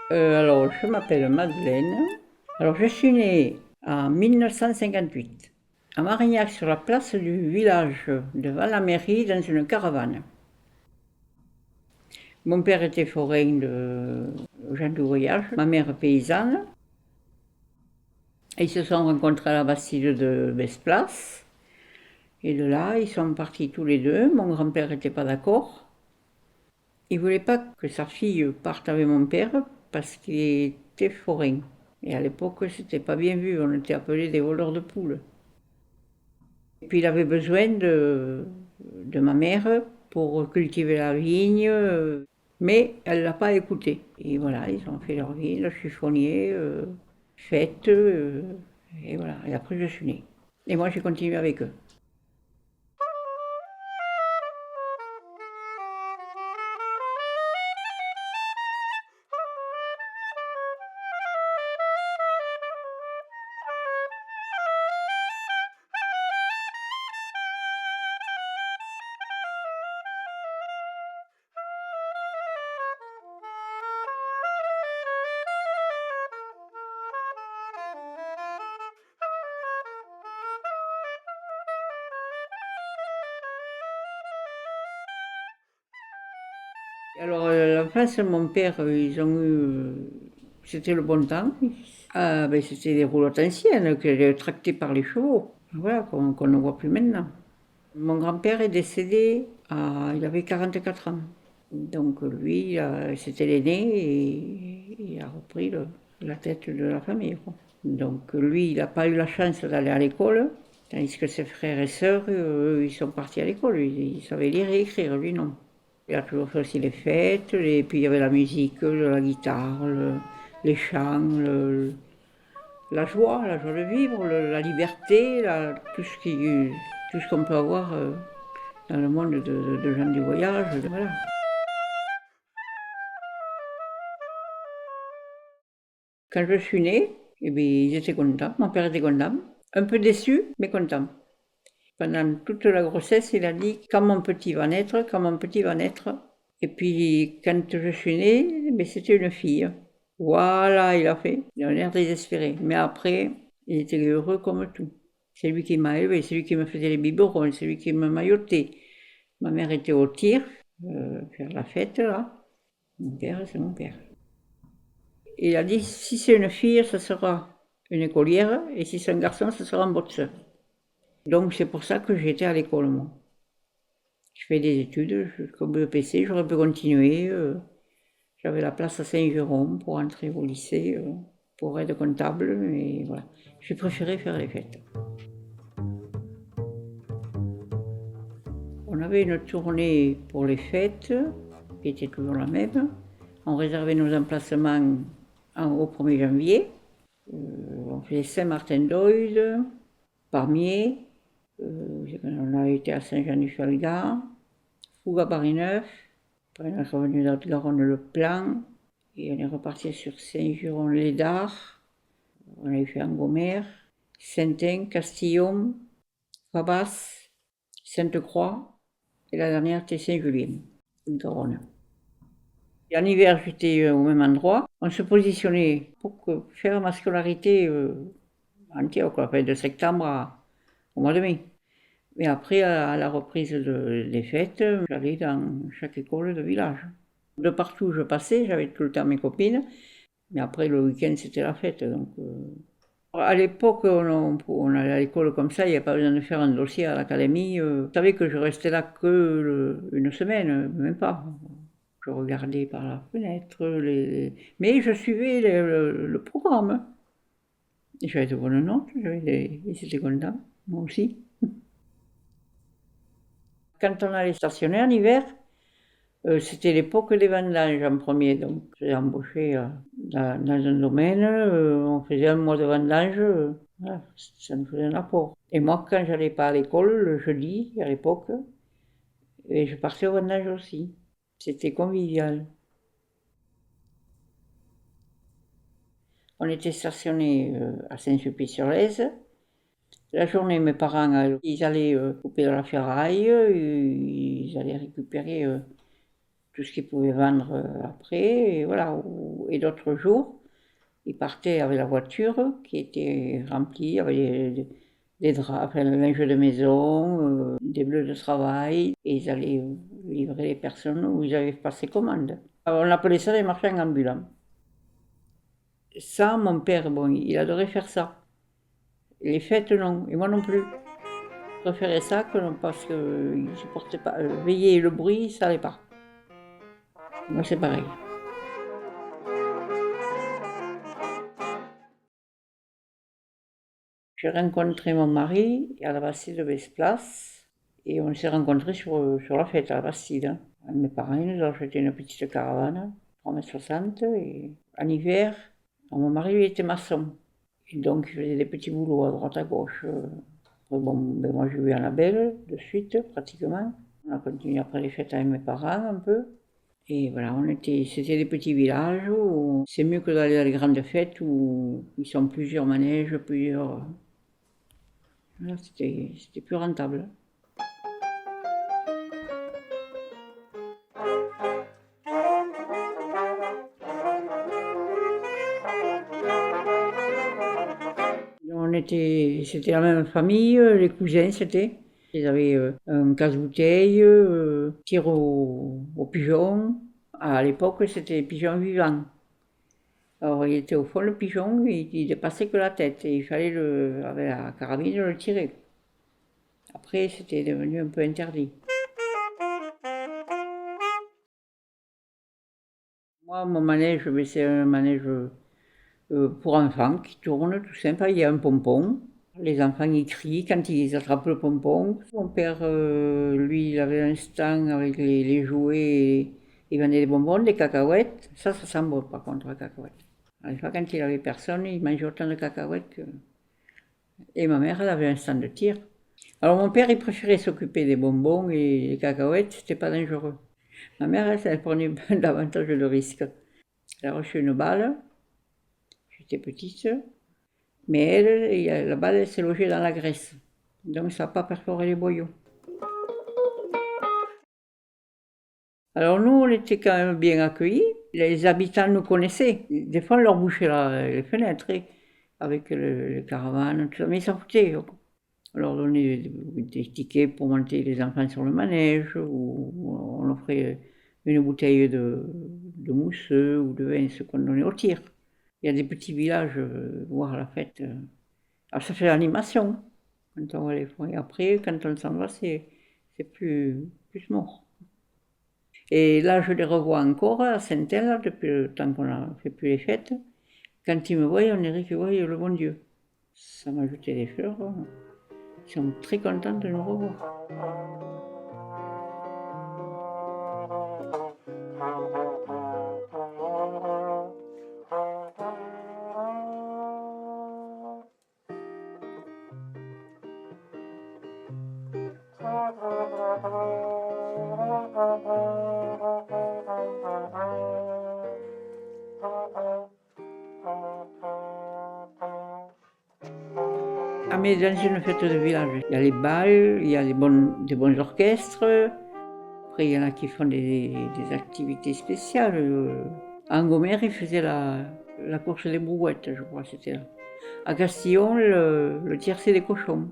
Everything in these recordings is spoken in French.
Alors, je m'appelle Madeleine. Alors, je suis née en 1958 à Marignac, sur la place du village, devant la mairie, dans une caravane. Mon père était forain de gens du voyage, ma mère paysanne. Ils se sont rencontrés à la Bastide de Besplas. Et de là, ils sont partis tous les deux. Mon grand-père n'était pas d'accord. Il ne voulait pas que sa fille parte avec mon père parce qu'il était forain. Et à l'époque, c'était pas bien vu, on était appelés des voleurs de poules. Et puis il avait besoin de ma mère pour cultiver la vigne, mais elle ne l'a pas écouté. Et voilà, ils ont fait leur vie, le chiffonnier, fête, et voilà. Et après, je suis née. Et moi, j'ai continué avec eux. Alors, l'enfance, mon père, ils ont eu. C'était le bon temps. Ah, ben, c'était des roulottes anciennes, qui étaient tractées par les chevaux. Voilà, qu'on ne voit plus maintenant. Mon grand-père est décédé, il avait 44 ans. Donc lui, c'était l'aîné et il a repris la tête de la famille, quoi. Donc lui, il n'a pas eu la chance d'aller à l'école, tandis que ses frères et sœurs, eux, ils sont partis à l'école. Ils savaient lire et écrire, lui non. Il a toujours fait aussi les fêtes, et puis il y avait la musique, la guitare, les chants, la joie de vivre, la liberté, tout ce qu'on peut avoir dans le monde de gens du voyage. Voilà. Quand je suis née, eh bien, ils étaient contents, mon père était content, un peu déçu, mais content. Pendant toute la grossesse, il a dit quand mon petit va naître, quand mon petit va naître. Et puis quand je suis née, eh c'était une fille. Voilà, il a fait. Il a l'air désespéré. Mais après, il était heureux comme tout. C'est lui qui m'a élevé, c'est lui qui me faisait les biberons, c'est lui qui me maillotait. Ma mère était au tir, faire la fête là. Mon père, c'est mon père. Il a dit si c'est une fille, ce sera une écolière, et si c'est un garçon, ce sera un boxeur. Donc c'est pour ça que j'étais à l'école, moi. Je fais des études comme BEPC, j'aurais pu continuer. J'avais la place à Saint-Jérôme pour entrer au lycée, pour être comptable, mais voilà. J'ai préféré faire les fêtes. On avait une tournée pour les fêtes, qui était toujours la même. On réservait nos emplacements au 1er janvier. On faisait Saint-Martin-d'Oyle, Parmier, on a été à Saint-Jean-du-Chalga, Fouga Paris-Neuf, après on est revenu d'Haute-Garonne-le-Plan, et on est reparti sur Saint-Juron-les-Dards, on a fait Angomère, Saint-Ain, Castillon, Fabas, Sainte-Croix, et la dernière était Saint-Julien, Garonne. Et en hiver, j'étais au même endroit. On se positionnait pour faire ma scolarité entière, quoi, de septembre au mois de mai. Mais après, à la reprise des fêtes, j'allais dans chaque école de village. De partout où je passais, j'avais tout le temps mes copines. Mais après, le week-end, c'était la fête. Donc, à l'époque, on allait à l'école comme ça, il n'y avait pas besoin de faire un dossier à l'académie. Je savais que je restais là que une semaine, même pas. Je regardais par la fenêtre, mais je suivais le programme. J'avais de bonnes notes, ils étaient contents, moi aussi. Quand on allait stationner en hiver, c'était l'époque des vendanges en premier, donc j'ai embauché dans un domaine, on faisait un mois de vendange, voilà, ça nous faisait un apport. Et moi, quand j'allais pas à l'école, le jeudi, à l'époque, et je partais aux vendanges aussi. C'était convivial. On était stationnés à Saint-Sulpice-sur-Lèze. La journée, mes parents, ils allaient couper de la ferraille, ils allaient récupérer tout ce qu'ils pouvaient vendre après, et voilà. et d'autres jours, ils partaient avec la voiture qui était remplie avec des draps, enfin, le linge de maison, des bleus de travail, et ils allaient livrer les personnes où ils avaient passé commande. Alors, on appelait ça les marchands ambulants. Ça, mon père, bon, il adorait faire ça. Les fêtes, non, et moi non plus. Je préférais ça que non, parce qu'il ne supportait pas. Veiller et le bruit, ça n'allait pas. Moi, c'est pareil. J'ai rencontré mon mari à la Bastide de Vesplace et on s'est rencontrés sur la fête à la Bastide, hein. Mes parents ils nous ont acheté une petite caravane, 3,60 m, et en hiver, mon mari lui était maçon. Et donc il faisait des petits boulots à droite à gauche. Bon, ben moi j'ai eu Annabelle de suite, pratiquement. On a continué après les fêtes avec mes parents un peu. Et voilà, c'était des petits villages où c'est mieux que d'aller dans les grandes fêtes où ils sont plusieurs manèges, plusieurs. Voilà, c'était plus rentable. C'était la même famille, les cousins c'était. Ils avaient un casse-bouteille, tir aux pigeons. À l'époque, c'était pigeons vivants. Alors il était au fond le pigeon, il dépassait que la tête et il fallait avec la carabine le tirer. Après, c'était devenu un peu interdit. Moi, mon manège, c'est un manège pour enfants qui tourne, tout simple. Il y a un pompon. Les enfants, ils crient quand ils attrapent le pompon. Mon père, lui, il avait un stand avec les jouets. Il vendait des bonbons, des cacahuètes. Ça sent bon, par contre, la cacahuète. À l'époque, quand il avait personne, il mangeait autant de cacahuètes que. Et ma mère, elle avait un stand de tir. Alors, mon père, il préférait s'occuper des bonbons et des cacahuètes, c'était pas dangereux. Ma mère, elle prenait davantage de risques. Elle a reçu une balle. J'étais petite. Mais la balle, elle s'est logée dans la graisse. Donc ça n'a pas perforé les boyaux. Alors nous, on était quand même bien accueillis. Les habitants nous connaissaient. Des fois, on leur bouchait les fenêtres avec les caravanes, tout ça. Mais ils s'en foutaient. On leur donnait des tickets pour monter les enfants sur le manège, ou on offrait une bouteille de mousseux ou de vin, ce qu'on donnait au tir. Il y a des petits villages, voir la fête. Alors ça fait l'animation quand on va les voir. Et après, quand on s'en va, c'est plus mort. Et là, je les revois encore à Saint-El, depuis le temps qu'on a fait plus les fêtes. Quand ils me voient, on dirait qu'ils voient le bon Dieu. Ça m'a jeté des fleurs. Ils sont très contents de nous revoir. Ah, mais dans une fête de village, il y a les balles, il y a des bons orchestres. Après, il y en a qui font des activités spéciales. À Angomère, ils faisaient la course des brouettes, je crois, c'était là. À Castillon, le tiercé des cochons.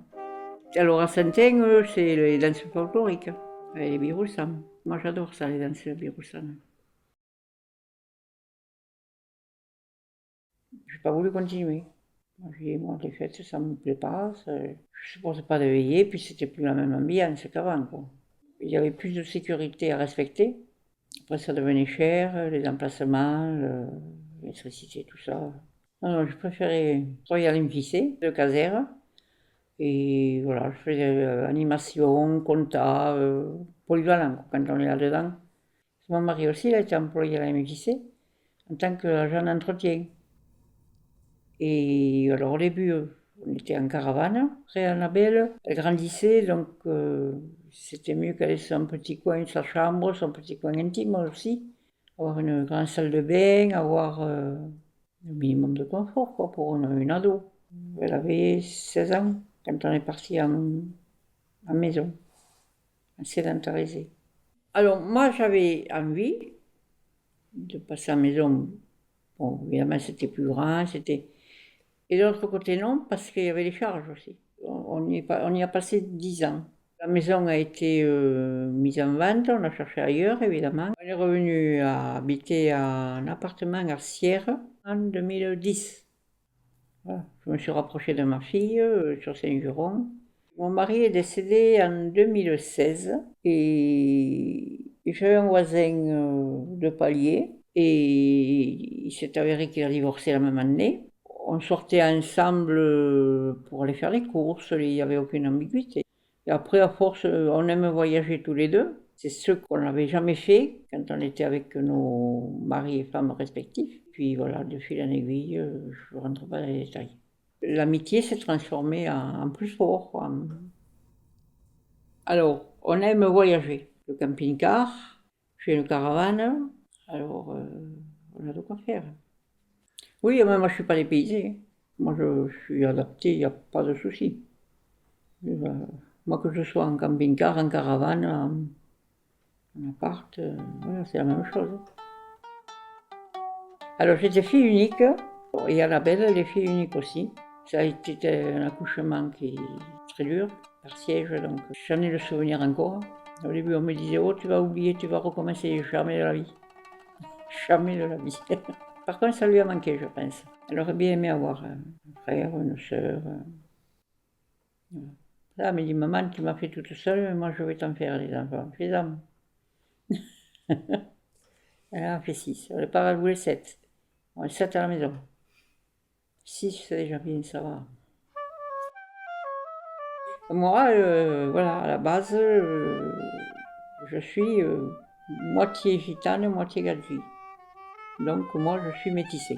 Alors à Saint-Ain, c'est les danses folkloriques, avec les biroussans. Moi, j'adore ça, les danses biroussans. Je n'ai pas voulu continuer. Moi, j'ai dit, moi, les fêtes, ça ne me plaît pas. Je ne supportais pas de veiller, puis c'était plus la même ambiance qu'avant, quoi. Il y avait plus de sécurité à respecter. Après, ça devenait cher, les emplacements, l'électricité, tout ça. Non, non, je préférais travailler à l'IMFIC de Casères. Et voilà, je faisais animation, compta, polyvalent quand on est là-dedans. Mon mari aussi, il a été employé à la MJC en tant qu'agent d'entretien. Et alors au début, on était en caravane. Après, Annabelle, elle grandissait, donc c'était mieux qu'elle ait son petit coin, sa chambre, son petit coin intime aussi. Avoir une grande salle de bain, avoir un minimum de confort quoi, pour une ado. Elle avait 16 ans quand on est parti en maison, en sédentarisé. Alors moi j'avais envie de passer en maison Bon, évidemment, c'était plus grand, c'était... Et de l'autre côté, non, parce qu'il y avait les charges aussi. On y a passé 10 ans. La maison a été mise en vente, on a cherché ailleurs, évidemment. On est revenu à habiter un appartement à Sierre en 2010. Voilà. Je me suis rapprochée de ma fille sur Saint-Juron. Mon mari est décédé en 2016 et j'avais un voisin de palier et il s'est avéré qu'il a divorcé la même année. On sortait ensemble pour aller faire les courses, il n'y avait aucune ambiguïté. Et après, à force, on aime voyager tous les deux. C'est ce qu'on n'avait jamais fait quand on était avec nos maris et femmes respectifs. Puis voilà, de fil en aiguille, je ne rentre pas dans les détails. L'amitié s'est transformée en plus fort. Alors, on aime voyager. Le camping-car, j'ai une caravane, alors on a de quoi faire. Oui, mais moi je ne suis pas dépaysée. Moi je suis adapté, il n'y a pas de souci. Moi que je sois en camping-car, en caravane, en appart, voilà, c'est la même chose. Alors j'étais fille unique, et Annabelle, elle est fille unique aussi. Ça a été un accouchement qui est très dur, par siège, donc j'en ai le souvenir encore. Au début, on me disait, oh, tu vas oublier, tu vas recommencer, jamais de la vie. Jamais de la vie. Par contre, ça lui a manqué, je pense. Elle aurait bien aimé avoir un frère, une sœur. Voilà. Là, elle me dit, maman, tu m'as fait toute seule, mais moi je vais t'en faire les enfants. Fais-en. Elle en a fait 6. Le père, elle voulait 7. On est 7 à la maison. 6, c'est déjà bien, ça va. Moi, voilà, à la base, je suis moitié gitane, moitié gadji. Donc moi, je suis métissée.